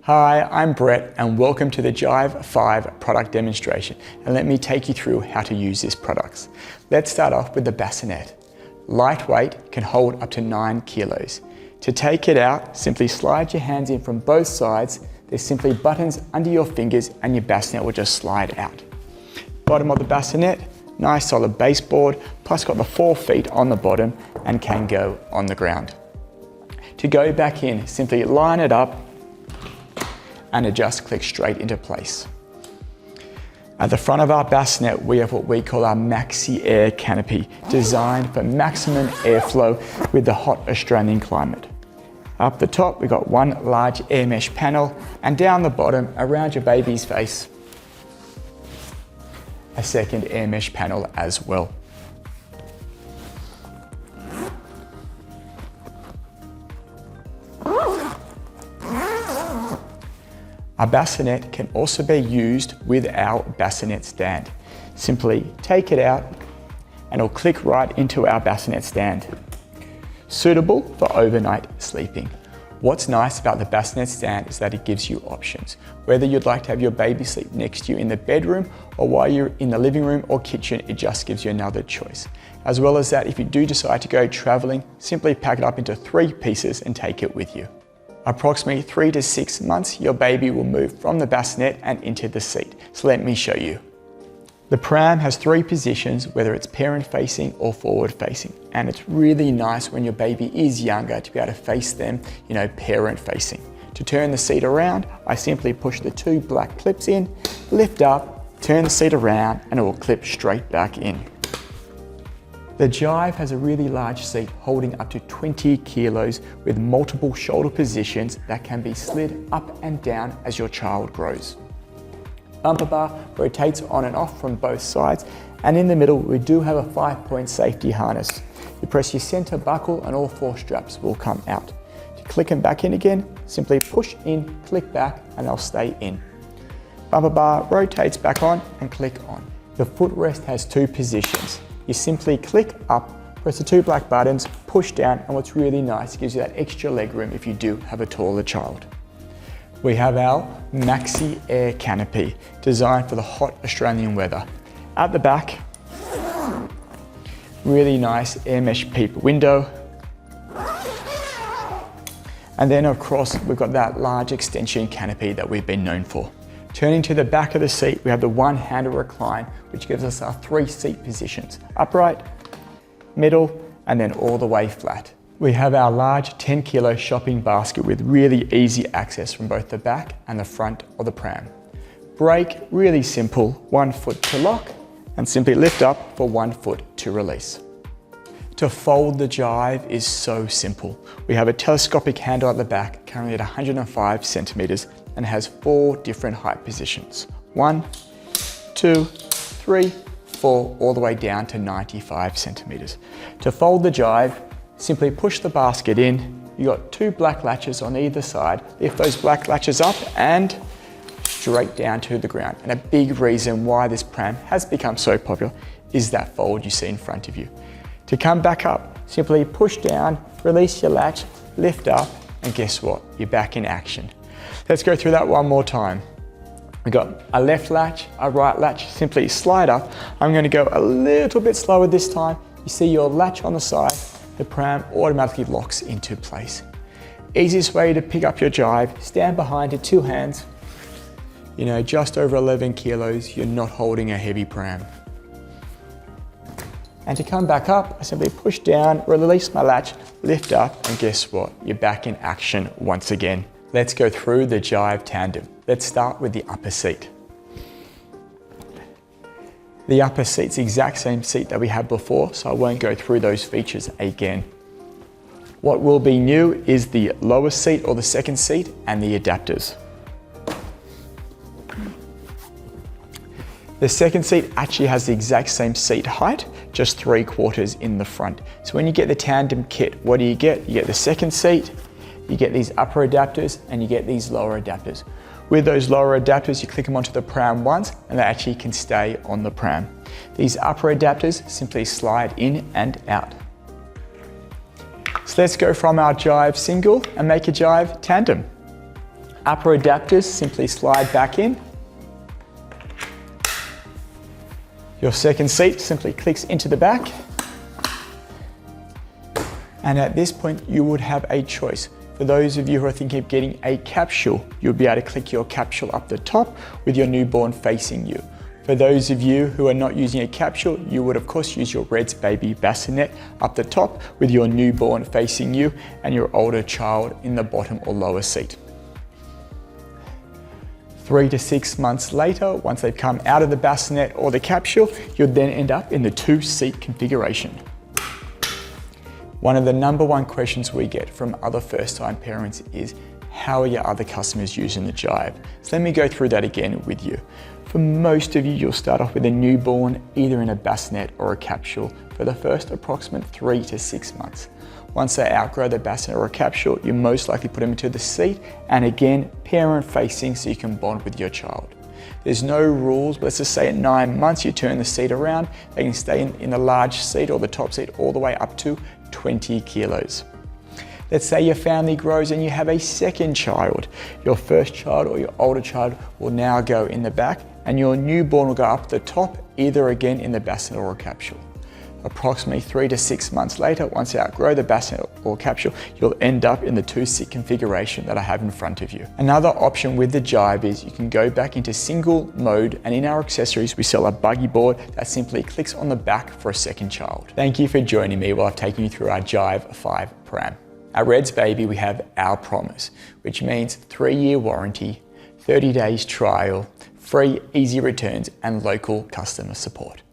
Hi, I'm Brett and welcome to the JIVE⁵ product demonstration, and let me take you through how to use this product. Let's start off with the Bassinet. Lightweight, can hold up to 9 kilos. To take it out, simply slide your hands in from both sides. There's simply buttons under your fingers and your bassinet will just slide out. Bottom of the bassinet, nice solid baseboard, plus got the 4 feet on the bottom and can go on the ground. To go back in, simply line it up and adjust, click straight into place. At the front of our bassinet, we have what we call our Maxi Air canopy, designed for maximum airflow with the hot Australian climate. Up the top, we've got one large air mesh panel, and down the bottom, around your baby's face, a second air mesh panel as well. Our bassinet can also be used with our bassinet stand. Simply take it out and it'll click right into our bassinet stand. Suitable for overnight sleeping. What's nice about the bassinet stand is that it gives you options. Whether you'd like to have your baby sleep next to you in the bedroom or while you're in the living room or kitchen, it just gives you another choice. As well as that, if you do decide to go traveling, simply pack it up into 3 pieces and take it with you. Approximately 3 to 6 months, your baby will move from the bassinet and into the seat. So let me show you. The pram has 3 positions, whether it's parent facing or forward facing. And it's really nice when your baby is younger to be able to face them, parent facing. To turn the seat around, I simply push the 2 black clips in, lift up, turn the seat around, and it will clip straight back in. The JIVE has a really large seat holding up to 20 kilos with multiple shoulder positions that can be slid up and down as your child grows. Bumper bar rotates on and off from both sides, and in the middle we do have a 5-point safety harness. You press your center buckle and all 4 straps will come out. To click them back in again, simply push in, click back, and they'll stay in. Bumper bar rotates back on and click on. The footrest has 2 positions. You simply click up, press the 2 black buttons, push down, and what's really nice, it gives you that extra leg room if you do have a taller child. We have our Maxi Air canopy, designed for the hot Australian weather. At the back, really nice air mesh peep window. And then across, we've got that large extension canopy that we've been known for. Turning to the back of the seat, we have the 1-handle recline, which gives us our 3 seat positions: upright, middle, and then all the way flat. We have our large 10-kilo shopping basket with really easy access from both the back and the front of the pram. Brake, really simple, 1 foot to lock, and simply lift up for 1 foot to release. To fold the JIVE is so simple. We have a telescopic handle at the back, currently at 105 centimeters, and has 4 different height positions. 1, 2, 3, 4, all the way down to 95 centimeters. To fold the JIVE, simply push the basket in. You got 2 black latches on either side. Lift those black latches up and straight down to the ground. And a big reason why this pram has become so popular is that fold you see in front of you. To come back up, simply push down, release your latch, lift up, and guess what? You're back in action. Let's go through that one more time. We've got a left latch, a right latch, simply slide up. I'm going to go a little bit slower this time. You see your latch on the side, the pram automatically locks into place. Easiest way to pick up your JIVE, stand behind it, 2 hands. Just over 11 kilos, you're not holding a heavy pram. And to come back up, I simply push down, release my latch, lift up, and guess what? You're back in action once again. Let's go through the JIVE Tandem. Let's start with the upper seat. The upper seat's the exact same seat that we had before, so I won't go through those features again. What will be new is the lower seat or the second seat and the adapters. The second seat actually has the exact same seat height, just 3/4 in the front. So when you get the Tandem kit, what do? You get the second seat, you get these upper adapters, and you get these lower adapters. With those lower adapters, you click them onto the pram once, and they actually can stay on the pram. These upper adapters simply slide in and out. So let's go from our JIVE single and make a JIVE Tandem. Upper adapters simply slide back in. Your second seat simply clicks into the back. And at this point, you would have a choice. For those of you who are thinking of getting a capsule, you'll be able to click your capsule up the top with your newborn facing you. For those of you who are not using a capsule, you would of course use your Redsbaby Bassinet up the top with your newborn facing you and your older child in the bottom or lower seat. 3 to 6 months later, once they've come out of the bassinet or the capsule, you'll then end up in the 2-seat configuration. One of the #1 questions we get from other first-time parents is, how are your other customers using the JIVE? So let me go through that again with you. For most of you, you'll start off with a newborn, either in a bassinet or a capsule, for the first approximate 3 to 6 months. Once they outgrow the bassinet or a capsule, you most likely put them into the seat, and again, parent facing so you can bond with your child. There's no rules, but let's just say at 9 months you turn the seat around, they can stay in the large seat or the top seat all the way up to 20 kilos. Let's say your family grows and you have a second child. Your first child or your older child will now go in the back, and your newborn will go up the top, either again in the bassinet or a capsule. Approximately 3 to 6 months later, once you outgrow the bassinet or capsule, you'll end up in the 2-seat configuration that I have in front of you. Another option with the JIVE is you can go back into single mode, and in our accessories, we sell a buggy board that simply clicks on the back for a second child. Thank you for joining me while I've taken you through our JIVE⁵ pram. At Redsbaby, we have our promise, which means 3-year warranty, 30 days trial, free easy returns, and local customer support.